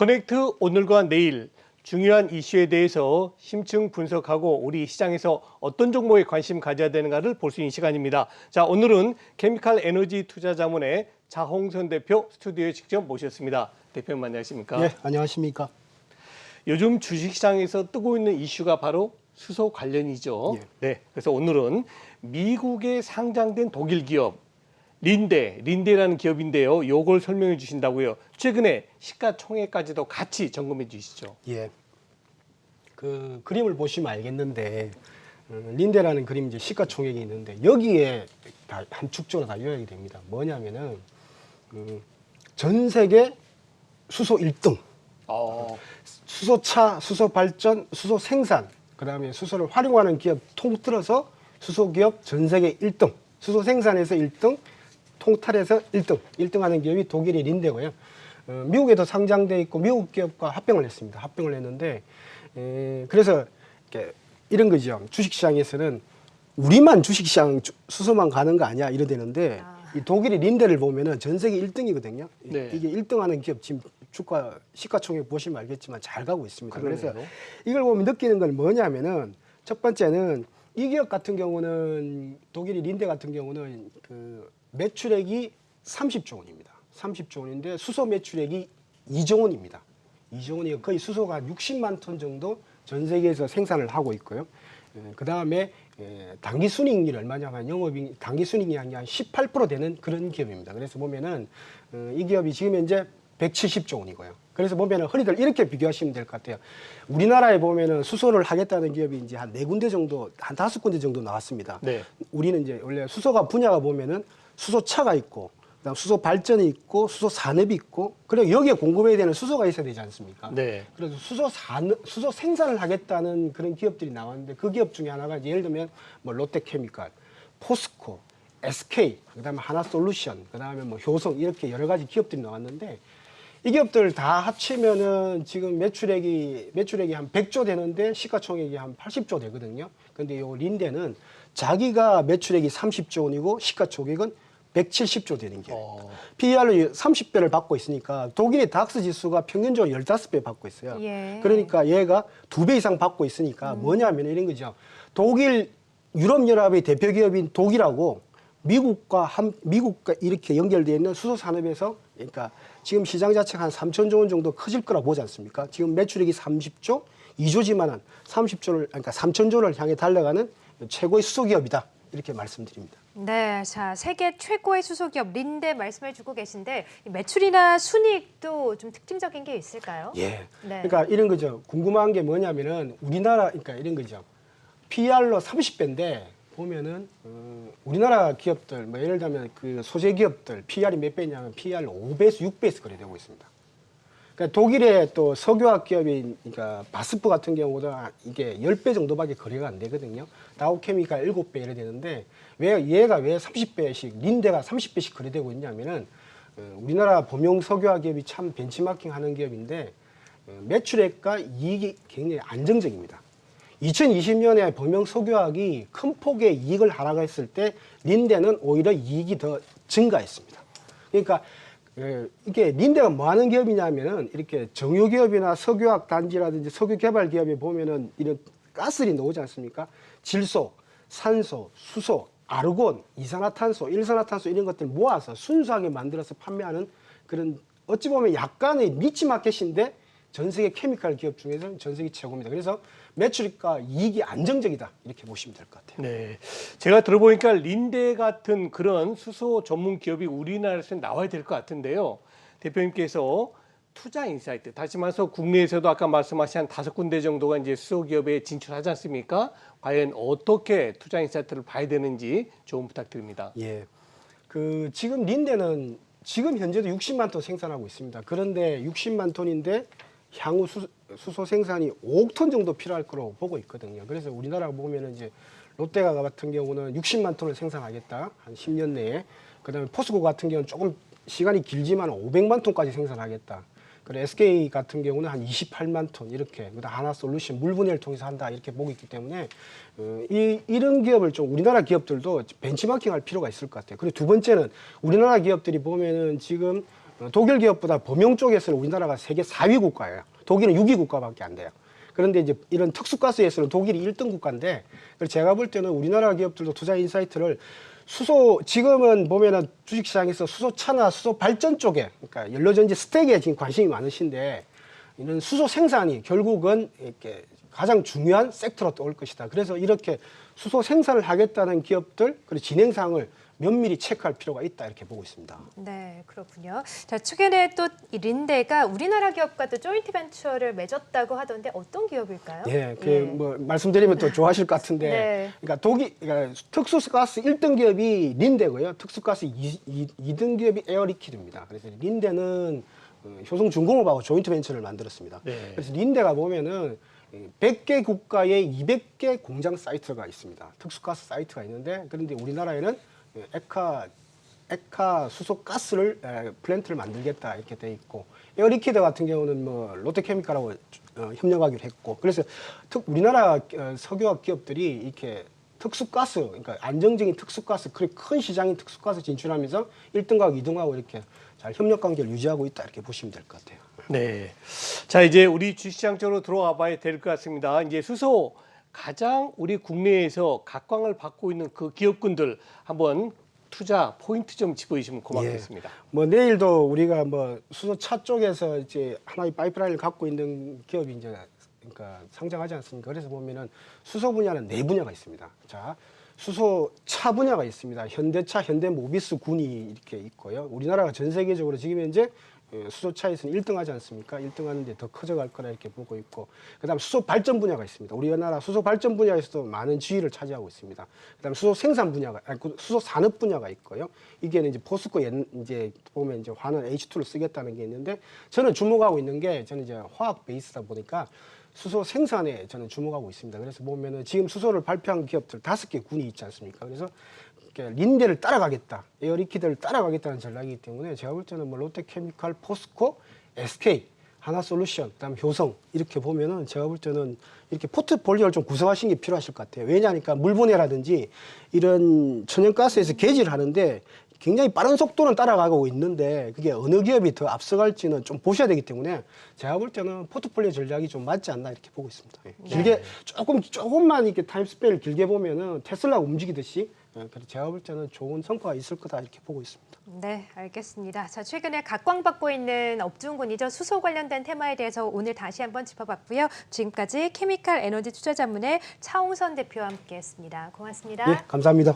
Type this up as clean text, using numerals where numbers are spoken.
커넥트 오늘과 내일 중요한 이슈에 대해서 심층 분석하고 우리 시장에서 어떤 종목에 관심 가져야 되는가를 볼 수 있는 시간입니다. 자, 오늘은 케미칼 에너지 투자자문의 자홍선 대표 스튜디오에 직접 모셨습니다. 대표님 안녕하십니까? 네, 안녕하십니까? 요즘 주식시장에서 뜨고 있는 이슈가 바로 수소 관련이죠. 예. 네, 그래서 오늘은 미국에 상장된 독일 기업 린데라는 기업인데요. 요걸 설명해 주신다고요. 최근에 시가총액까지도 같이 점검해 주시죠. 예. 그 그림을 보시면 알겠는데 린데라는 그림 이제 시가총액이 있는데 여기에 다 한 축적으로 다 요약이 됩니다. 뭐냐면은 전 세계 수소 1등, 수소차, 수소 발전, 수소 생산, 그다음에 수소를 활용하는 기업 통틀어서 수소 기업 전 세계 1등, 수소 생산에서 1등, 통탈에서 1등 하는 기업이 독일의 린데고요. 미국에도 상장돼 있고 미국 기업과 합병을 했습니다. 합병을 했는데 그래서 이런 거죠. 주식시장에서는 우리만 주식시장 수소만 가는 거 아니야 이러되는데 이 독일의 린데를 보면은 전 세계 1등이거든요. 네. 이게 1등하는 기업 지금 주가 시가총액 보시면 알겠지만 잘 가고 있습니다. 그러네요. 그래서 이걸 보면 느끼는 건 뭐냐면은 첫 번째는 이 기업 같은 경우는 독일의 린데 같은 경우는 그 매출액이 30조 원입니다. 30조 원인데 수소 매출액이 2조 원입니다. 2조 원이 거의 수소가 한 60만 톤 정도 전 세계에서 생산을 하고 있고요. 그 다음에 당기 순이익률이 얼마냐면 영업이익 당기 순이익이 한 18% 되는 그런 기업입니다. 그래서 보면은 이 기업이 지금 현재 170조 원이고요. 그래서 보면은 허리들 이렇게 비교하시면 될 것 같아요. 우리나라에 보면은 수소를 하겠다는 기업이 이제 한 4군데 정도, 한 5군데 정도 나왔습니다. 네. 우리는 이제 원래 수소가 분야가 보면은 수소차가 있고, 그다음 수소 발전이 있고, 수소 산업이 있고, 그리고 여기에 공급해야 되는 수소가 있어야 되지 않습니까? 네. 그래서 수소 생산을 하겠다는 그런 기업들이 나왔는데 그 기업 중에 하나가 예를 들면 뭐 롯데케미칼, 포스코, SK, 그다음에 하나솔루션, 그다음에 뭐 효성 이렇게 여러 가지 기업들이 나왔는데 이 기업들 다 합치면은 지금 매출액이 한 100조 되는데 시가총액이 한 80조 되거든요. 근데 요 린데는 자기가 매출액이 30조 원이고 시가총액은 170조 되는 기업입니다. PER로 30배를 받고 있으니까 독일의 닥스 지수가 평균적으로 15배 받고 있어요. 예. 그러니까 얘가 2배 이상 받고 있으니까 뭐냐면 이런 거죠. 독일 유럽연합의 대표 기업인 독일하고 미국과 이렇게 연결되어 있는 수소 산업에서 그러니까 지금 시장 자체가 한 3천조 원 정도 커질 거라 보지 않습니까? 지금 매출액이 30조, 2조지만은 30조를 그러니까 3천조를 향해 달려가는 최고의 수소 기업이다. 이렇게 말씀드립니다. 네, 자 세계 최고의 수소기업 린데 말씀해주고 계신데 매출이나 순이익도 좀 특징적인 게 있을까요? 예. 네. 그러니까 이런 거죠. 궁금한 게 뭐냐면은 우리나라 그러니까 이런 거죠. PER로 30배인데 보면은 우리나라 기업들 뭐 예를 들면 그 소재 기업들 PER이 몇 배냐면 PER로 5배에서 6배에서 거래되고 있습니다. 그러니까 독일의 또 석유화학 기업인 그러니까 바스프 같은 경우도 이게 10배 정도밖에 거래가 안 되거든요. 다우케미칼 7배 이래 되는데 얘가 왜 30배씩 린데가 30배씩 거래되고 있냐면은 우리나라 범용 석유화학 기업이 참 벤치마킹 하는 기업인데 매출액과 이익이 굉장히 안정적입니다. 2020년에 범용 석유화학이 큰 폭의 이익을 하락했을 때 린데는 오히려 이익이 더 증가했습니다. 그러니까 이게 린데가 뭐 하는 기업이냐면은 이렇게 정유기업이나 석유화학 단지라든지 석유 개발 기업에 보면은 이런 가스들이 나오지 않습니까? 질소, 산소, 수소, 아르곤, 이산화탄소, 일산화탄소 이런 것들 모아서 순수하게 만들어서 판매하는 그런 어찌 보면 약간의 니치 마켓인데 전 세계 케미칼 기업 중에서는 전 세계 최고입니다. 그래서 매출과 이익이 안정적이다 이렇게 보시면 될 것 같아요. 네. 제가 들어보니까 린데 같은 그런 수소 전문 기업이 우리나라에서 나와야 될 것 같은데요. 대표님께서 투자 인사이트, 다시 말해서 국내에서도 아까 말씀하신 한 5군데 정도가 이제 수소 기업에 진출하지 않습니까? 과연 어떻게 투자 인사이트를 봐야 되는지 조언 부탁드립니다. 예. 그 지금 린데는 지금 현재도 60만 톤 생산하고 있습니다. 그런데 60만 톤인데 향후 수소 생산이 5억 톤 정도 필요할 거라고 보고 있거든요. 그래서 우리나라 보면은 이제 롯데가 같은 경우는 60만 톤을 생산하겠다. 한 10년 내에. 그다음에 포스코 같은 경우는 조금 시간이 길지만 500만 톤까지 생산하겠다. 그리고 SK 같은 경우는 한 28만 톤 이렇게 그다음 하나솔루션 물 분해를 통해서 한다 이렇게 보고 있기 때문에 이런 기업을 좀 우리나라 기업들도 벤치마킹할 필요가 있을 것 같아요. 그리고 두 번째는 우리나라 기업들이 보면은 지금 독일 기업보다 범용 쪽에서는 우리나라가 세계 4위 국가예요. 독일은 6위 국가밖에 안 돼요. 그런데 이제 이런 특수가스에서는 독일이 1등 국가인데, 그래서 제가 볼 때는 우리나라 기업들도 투자 인사이트를 수소, 지금은 보면은 주식시장에서 수소차나 수소 발전 쪽에, 그러니까 연료전지 스택에 지금 관심이 많으신데, 이런 수소 생산이 결국은 이렇게 가장 중요한 섹터로 올 것이다. 그래서 이렇게 수소 생산을 하겠다는 기업들, 그리고 진행상을 면밀히 체크할 필요가 있다, 이렇게 보고 있습니다. 네, 그렇군요. 자, 최근에 또 이 린데가 우리나라 기업과 또 조인트 벤처를 맺었다고 하던데 어떤 기업일까요? 예, 뭐 말씀드리면 또 좋아하실 것 같은데, 네. 그러니까 특수가스 1등 기업이 린데고요. 특수가스 2등 기업이 에어리퀴드입니다. 그래서 린데는 효성중공업하고 조인트 벤처를 만들었습니다. 네. 그래서 린데가 보면은 100개 국가에 200개 공장 사이트가 있습니다. 특수가스 사이트가 있는데, 그런데 우리나라에는 액화 수소가스를 플랜트를 만들겠다 이렇게 돼 있고, 에어리퀴드 같은 경우는 뭐 롯데케미칼하고 협력하기로 했고, 그래서 우리나라 석유화학 기업들이 이렇게 특수가스, 그러니까 안정적인 특수가스, 그리고 큰 시장인 특수가스 진출하면서 1등하고 2등하고 이렇게 잘 협력 관계를 유지하고 있다, 이렇게 보시면 될 것 같아요. 네. 자, 이제 우리 주시장 쪽으로 들어와 봐야 될 것 같습니다. 이제 수소 가장 우리 국내에서 각광을 받고 있는 그 기업군들 한번 투자 포인트 좀 짚어주시면 고맙겠습니다. 뭐 내일도 우리가 뭐 수소차 쪽에서 이제 하나의 파이프라인을 갖고 있는 기업이 이제 그러니까 상장하지 않습니까? 그래서 보면은 수소 분야는 네 분야가 있습니다. 자, 수소차 분야가 있습니다. 현대차, 현대모비스, 군이 이렇게 있고요. 우리나라가 전 세계적으로 지금 현재 수소차에서는 1등하지 않습니까? 1등하는데 더 커져갈 거라 이렇게 보고 있고, 그다음 수소 발전 분야가 있습니다. 우리나라 수소 발전 분야에서도 많은 지위를 차지하고 있습니다. 그다음 수소 생산 분야가, 수소 산업 분야가 있고요. 이게 이제 포스코 이제 보면 이제 화는 H2를 쓰겠다는 게 있는데, 저는 주목하고 있는 게, 저는 이제 화학 베이스다 보니까 수소 생산에 저는 주목하고 있습니다. 그래서 보면은 지금 수소를 발표한 기업들 5개 군이 있지 않습니까? 그래서 린데를 따라가겠다, 에어리퀴드를 따라가겠다는 전략이기 때문에 제가 볼 때는 뭐 롯데케미칼, 포스코, SK, 하나솔루션, 그다음 효성 이렇게 보면은 제가 볼 때는 이렇게 포트폴리오를 좀 구성하시는 게 필요하실 것 같아요. 왜냐하니까 물분해라든지 이런 천연가스에서 개지를 하는데 굉장히 빠른 속도는 따라가고 있는데, 그게 어느 기업이 더 앞서갈지는 좀 보셔야 되기 때문에 제가 볼 때는 포트폴리오 전략이 좀 맞지 않나 이렇게 보고 있습니다. 길게 조금만 이렇게 타임스페이를 길게 보면은 테슬라가 움직이듯이, 그래서 제가 볼 때는 좋은 성과가 있을 거다 이렇게 보고 있습니다. 네, 알겠습니다. 자, 최근에 각광받고 있는 업종군이죠. 수소 관련된 테마에 대해서 오늘 다시 한번 짚어봤고요. 지금까지 케미칼 에너지 투자 자문의 차홍선 대표와 함께했습니다. 고맙습니다. 네, 감사합니다.